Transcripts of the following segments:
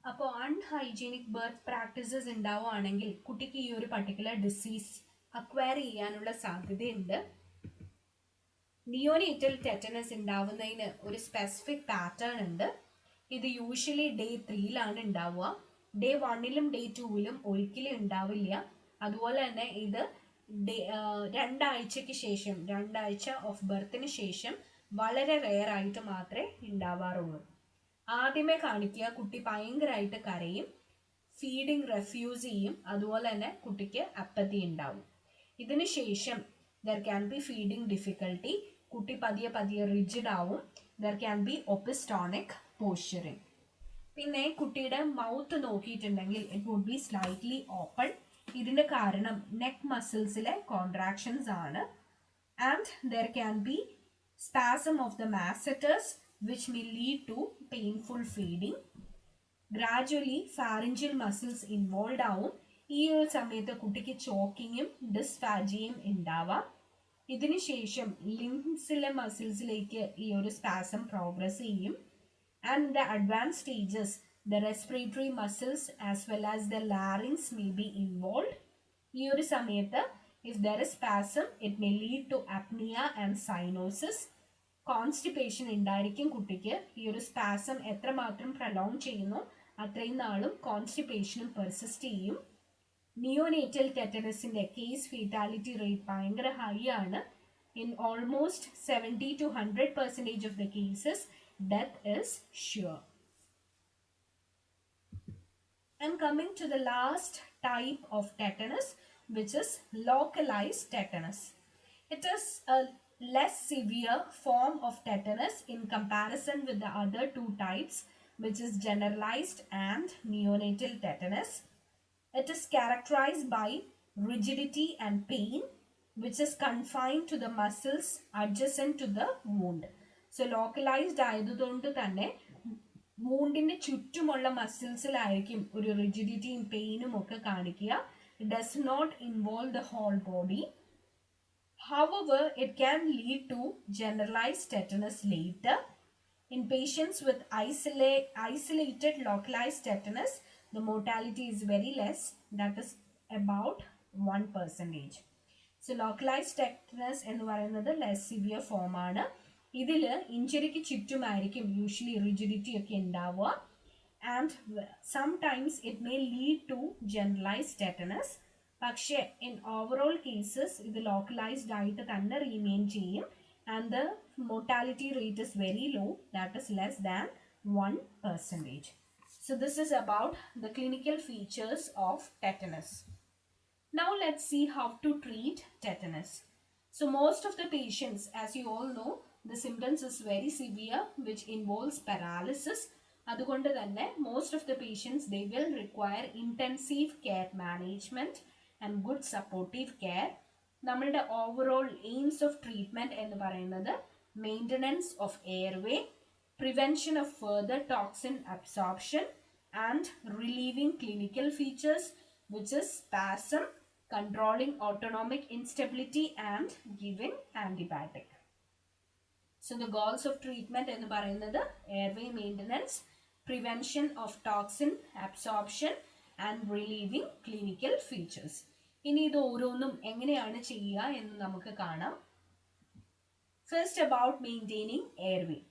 അപ്പോൾ unhygienic birth practices ഉണ്ടാവുകയാണെങ്കിൽ കുട്ടിക്ക് ഈ ഒരു പർട്ടിക്കുലർ ഡിസീസ് അക്വയർ ചെയ്യാനുള്ള സാധ്യതയുണ്ട്. നിയോനേറ്റൽ ടെറ്റനസ് ഉണ്ടാവുന്നതിന് ഒരു സ്പെസിഫിക് പാറ്റേൺ ഉണ്ട്. ഇത് യൂഷ്വലി ഡേ 3 ഉണ്ടാവുക. ഡേ 1 ഡേ 2 ഒരിക്കലും ഉണ്ടാവില്ല. അതുപോലെ തന്നെ ഇത് രണ്ടാഴ്ചയ്ക്ക് ശേഷം, 2 ആഴ്ച ഓഫ് ബർത്തിന് ശേഷം വളരെ റെയർ ആയിട്ട് മാത്രമേ ഉണ്ടാവാറുള്ളൂ. ആദ്യമേ കാണിക്കുക, കുട്ടി ഭയങ്കരമായിട്ട് കരയും, ഫീഡിങ് റെഫ്യൂസ് ചെയ്യും, അതുപോലെ തന്നെ കുട്ടിക്ക് അപ്പത്തി ഉണ്ടാവും. ഇതിന് ശേഷം there can be feeding difficulty, കുട്ടി പതിയെ പതിയെ റിജിഡ് ആവും. There can be opisthotonic posturing. പിന്നെ കുട്ടിയുടെ മൗത്ത് നോക്കിയിട്ടുണ്ടെങ്കിൽ it would be slightly open. ഇതിന്റെ കാരണം നെക്ക് മസിൽസിലെ കോൺട്രാക്ഷൻസ് ആണ്. And there can be spasm of the masseters which may lead to painful feeding. Gradually pharyngeal muscles involve ആവും. ഈ ഒരു സമയത്ത് കുട്ടിക്ക് ചോക്കിങ്ങും ഡിസ്ഫാജിയും ഉണ്ടാവാം. ഇതിനുശേഷം ലിംസിലെ മസിൽസിലേക്ക് ഈ ഒരു സ്പാസം പ്രോഗ്രസ് ചെയ്യും. And the advance stages the respiratory muscles as well as the larynx may be involve. ഈ ഒരു സമയത്ത് if there is spasm it may lead to apnoea and cyanosis. Constipation ഉണ്ടായിരിക്കും കുട്ടിക്ക്. ഈ ഒരു സ്പാസം എത്രമാത്രം പ്രൊലോങ് ചെയ്യുന്നു അത്രയും നാളും കോൺസ്റ്റിപ്പേഷനും പെർസിസ്റ്റ് ചെയ്യും. നിയോനേറ്റൽ ടെറ്റനസിന്റെ കേസ് ഫീറ്റാലിറ്റി റേറ്റ് ഭയങ്കര ഹൈ ആണ്. In almost 70 to 100% of the cases death is sure. And coming to the last type of tetanus, which is localized tetanus. It is a less severe form of tetanus in comparison with the other two types, which is generalized and neonatal tetanus. It is characterized by rigidity and pain, which is confined to the muscles adjacent to the wound. So localized ആയതുകൊണ്ട് തന്നെ വൂണ്ടിന്റെ ചുറ്റുമുള്ള മസിൽസിലായിരിക്കും ഒരു റിജിഡിറ്റിയും പെയിനും ഒക്കെ കാണിക്കുക. It does not involve the whole body. However, it can lead to generalized tetanus later. In patients with isolated localized tetanus, the mortality is very less, that is about 1%. So localized tetanus എന്ന് പറയുന്നത് less severe form ആണ്. ഇതിൽ ഇഞ്ചുറിക്ക് ചുറ്റുമായിരിക്കും usually rigidity ഒക്കെ ഉണ്ടാവുക. And sometimes it may lead to generalised tetanus. പക്ഷേ in overall cases ഇത് localised ആയിട്ട് തന്നെ റീമെയിൻ ചെയ്യും. And the mortality rate is very low, that is less than 1%. So this is about the clinical features of tetanus. Now let's see how to treat tetanus. So most of the patients, as you all know, the symptoms is very severe, which involves paralysis. അതുകൊണ്ട് തന്നെ most of the patients they will require intensive care management and good supportive care. നമ്മളുടെ overall aims of treatment എന്ന് പറയുന്നത് maintenance of airway, prevention of further toxin absorption, and relieving clinical features, which is spasm, controlling autonomic instability, and giving antibiotic. So the goals of treatment എന്ന് പറയുന്നത് airway maintenance, prevention of toxin absorption, and relieving clinical features. ഇനി ഇത് ഓരോന്നും എങ്ങനെയാണ് ചെയ്യുക എന്ന് നമുക്ക് കാണാം. First, about maintaining airway.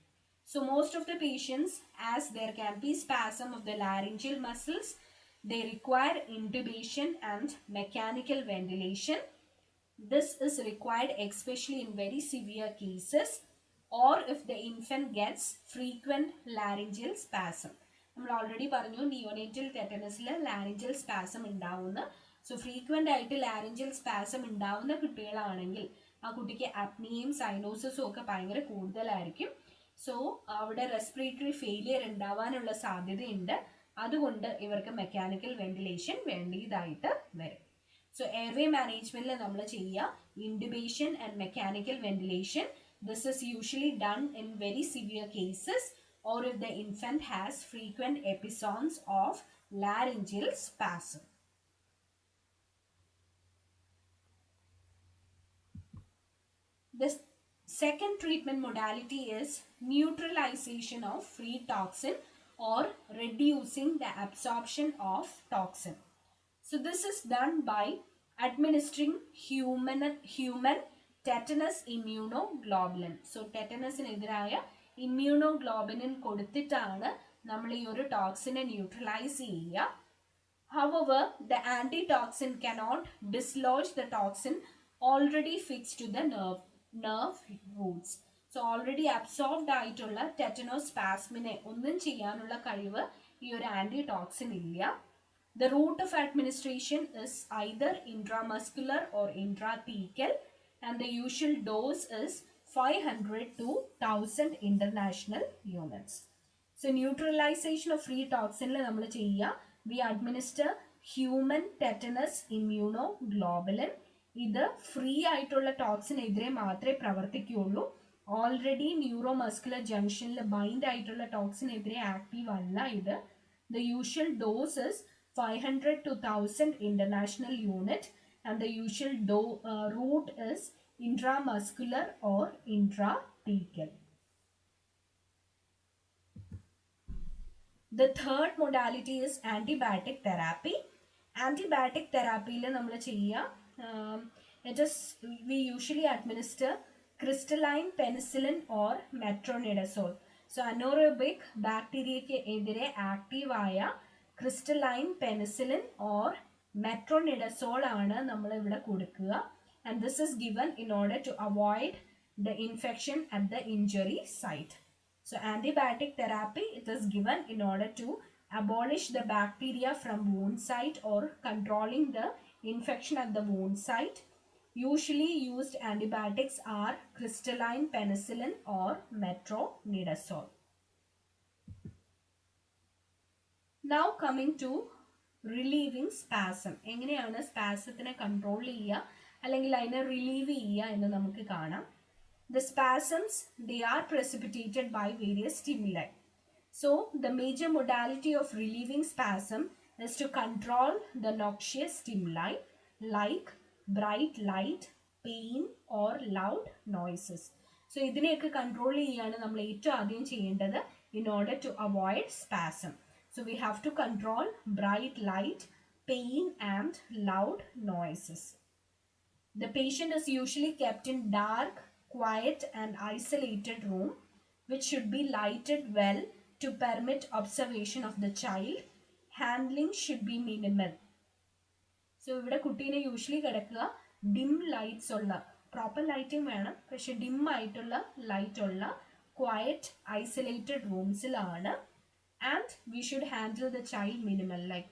So most of the patients, as there can be spasm of the laryngeal muscles, they require intubation and mechanical ventilation. This is required especially in very severe cases, or if the infant gets frequent laryngeal spasm. നമ്മൾ already പറഞ്ഞു neonatal ടെറ്റനസിൽ laryngeal spasm ഉണ്ടാവുന്ന. So frequent ആയിട്ട് laryngeal spasm ഉണ്ടാവുന്ന കുട്ടികളാണെങ്കിൽ ആ കുട്ടിക്ക് അപ്നിയയും സൈനോസിസും ഒക്കെ ഭയങ്കര കൂടുതലായിരിക്കും. സോ അവിടെ റെസ്പിറേറ്ററി ഫെയിലിയർ ഉണ്ടാവാനുള്ള സാധ്യതയുണ്ട്. അതുകൊണ്ട് ഇവർക്ക് മെക്കാനിക്കൽ വെന്റിലേഷൻ വേണ്ടിയതായിട്ട് വരും. സോ എയർവേ മാനേജ്മെന്റിൽ നമ്മൾ ചെയ്യുക intubation and mechanical ventilation. This is usually done in very severe cases, or if the infant has frequent episodes of laryngeal spasm. The second treatment modality is neutralization of free toxin or reducing the absorption of toxin. So this is done by administering human tetanus immunoglobulin. So ടെറ്റനസിനെതിരായ ഇമ്മ്യൂണോഗ്ലോബിനിൻ കൊടുത്തിട്ടാണ് നമ്മൾ ഈ ഒരു ടോക്സിനെ neutralise ചെയ്യുക. However, the antitoxin cannot dislodge the toxin already fixed to the nerve roots. So already absorbed ആയിട്ടുള്ള ടെറ്റനോസ്പാസ്മിനെ ഒന്നും ചെയ്യാനുള്ള കഴിവ് ഈ ഒരു ആന്റിടോക്സിൻ ഇല്ല. The route of administration is either intramuscular or intrathecal, and the usual dose is 500 to 1000 international units. So neutralization of free toxin നമ്മൾ ചെയ്യുക, we administer human tetanus immunoglobulin. ഇത് ഫ്രീ ആയിട്ടുള്ള ടോക്സിനെതിരെ മാത്രമേ പ്രവർത്തിക്കുകയുള്ളൂ. ഓൾറെഡി ന്യൂറോമസ്കുലർ ജംഗ്ഷനിൽ bind ആയിട്ടുള്ള ടോക്സിനെതിരെ active അല്ല ഇത്. The usual dose is 500 to 1000 international unit, and the usual route is intramuscular or intrathecal. The third modality is antibiotic therapy. Antibiotic therapy il nammal cheya, it is we usually administer crystalline penicillin or metronidazole. So anaerobic bacteria ke edire active aaya crystalline penicillin or metronidazole aanu nammal ivide kodukka, and this is given in order to avoid the infection at the injury site. So antibiotic therapy, it is given in order to abolish the bacteria from wound site or controlling the infection at the wound site. Usually used antibiotics are crystalline penicillin or metronidazole. Now coming to relieving spasm. എങ്ങനെയാണ് സ്പാസത്തിനെ control ചെയ്യുക അല്ലെങ്കിൽ അതിനെ relieve ചെയ്യുക എന്ന് നമുക്ക് കാണാം. The spasms, they are precipitated by various stimuli. So the major modality of relieving spasm is to control the noxious stimuli like bright light, pain or loud noises. So ഇതിനെയൊക്കെ control ചെയ്യാണ് നമ്മൾ ഏറ്റവും ആദ്യം ചെയ്യേണ്ടത് in order to avoid spasm. So we have to control bright light, pain and loud noises. The patient is usually kept in dark, quiet and isolated room which should be lighted well to permit observation of the child. Handling should be minimal. So ഇവിടെ കുട്ടീനെ usually കിടക്കുക dim lights ഉള്ള, proper lighting വേണം, പക്ഷെ dim ആയിട്ടുള്ള light ഉള്ള quiet isolated റൂംസിലാണ്. And we should handle the child minimal, like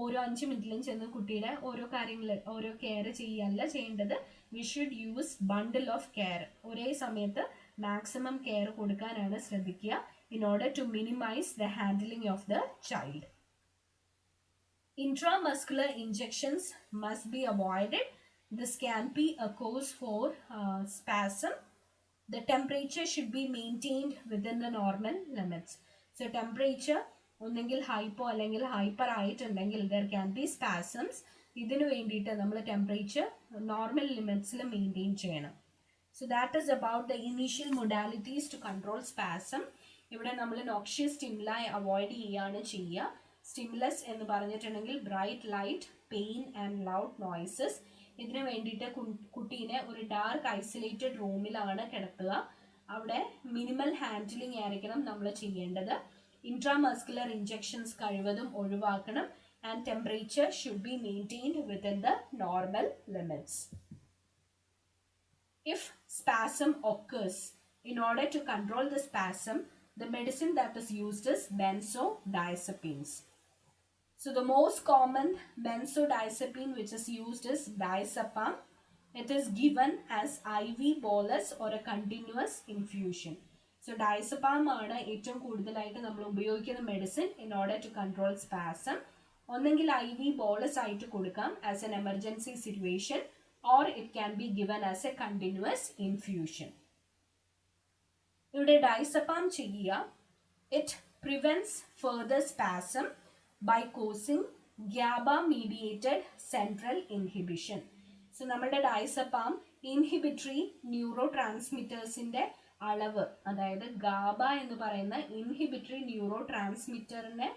ഓരോ 5 മിനിറ്റിലും ചെന്ന് കുട്ടിയുടെ ഓരോ കെയർ ചെയ്യല്ല ചെയ്യേണ്ടത്. We should use bundle of care, ഒരേ സമയത്ത് മാക്സിമം കെയർ കൊടുക്കാനാണ് ശ്രദ്ധിക്കുക in order to minimize the handling of the child. Intramuscular injections must be avoided. This can be a cause for spasm. The temperature should be maintained within the normal limits. So temperature ഒന്നെങ്കിൽ hypo അല്ലെങ്കിൽ hyper ആയിട്ടുണ്ടെങ്കിൽ there can be spasms. ഇതിനു വേണ്ടിയിട്ട് നമ്മൾ temperature normal ലിമിറ്റ്സിൽ maintain ചെയ്യണം. So that is about the initial modalities to control spasm. ഇവിടെ നമ്മൾ നോക്ഷ്യസ് stimuli avoid ചെയ്യാണ് ചെയ്യുക. സ്റ്റിമുലസ് എന്ന് പറഞ്ഞിട്ടുണ്ടെങ്കിൽ bright light, pain and loud noises. ഇതിനു വേണ്ടിയിട്ട് കുട്ടീനെ ഒരു ഡാർക്ക് ഐസൊലേറ്റഡ് റൂമിലാണ് കിടത്തുക. അവിടെ മിനിമൽ ഹാൻഡിലിംഗ് ആയിരിക്കണം നമ്മൾ ചെയ്യേണ്ടത്. ഇൻട്രാമസ്കുലർ ഇഞ്ചെക്ഷൻസ് കഴിവതും ഒഴിവാക്കണം. And temperature should be maintained within the normal limits. If spasm occurs, in order to control the spasm, the medicine that is used is benzodiazepines. So the most common benzodiazepine which is used is diazepam. It is given as IV bolus or a continuous infusion. So diazepam ആണ് ഏറ്റവും കൂടുതലായിട്ട് നമ്മൾ ഉപയോഗിക്കുന്ന medicine in order to control spasm. ഒന്നെങ്കിൽ IV bolus ആയിട്ട് കൊടുക്കാം as an emergency situation, or it can be given as a continuous infusion. ഇവിടെ ഡൈസപ്പാം ചെയ്യുക, it prevents further spasm by causing GABA mediated central inhibition. So നമ്മുടെ ഡൈസപ്പാം inhibitory neuro ട്രാൻസ്മിറ്റേഴ്സിൻ്റെ അളവ്, അതായത് GABA എന്ന് പറയുന്ന ഇൻഹിബിറ്ററി ന്യൂറോ ട്രാൻസ്മിറ്ററിനെ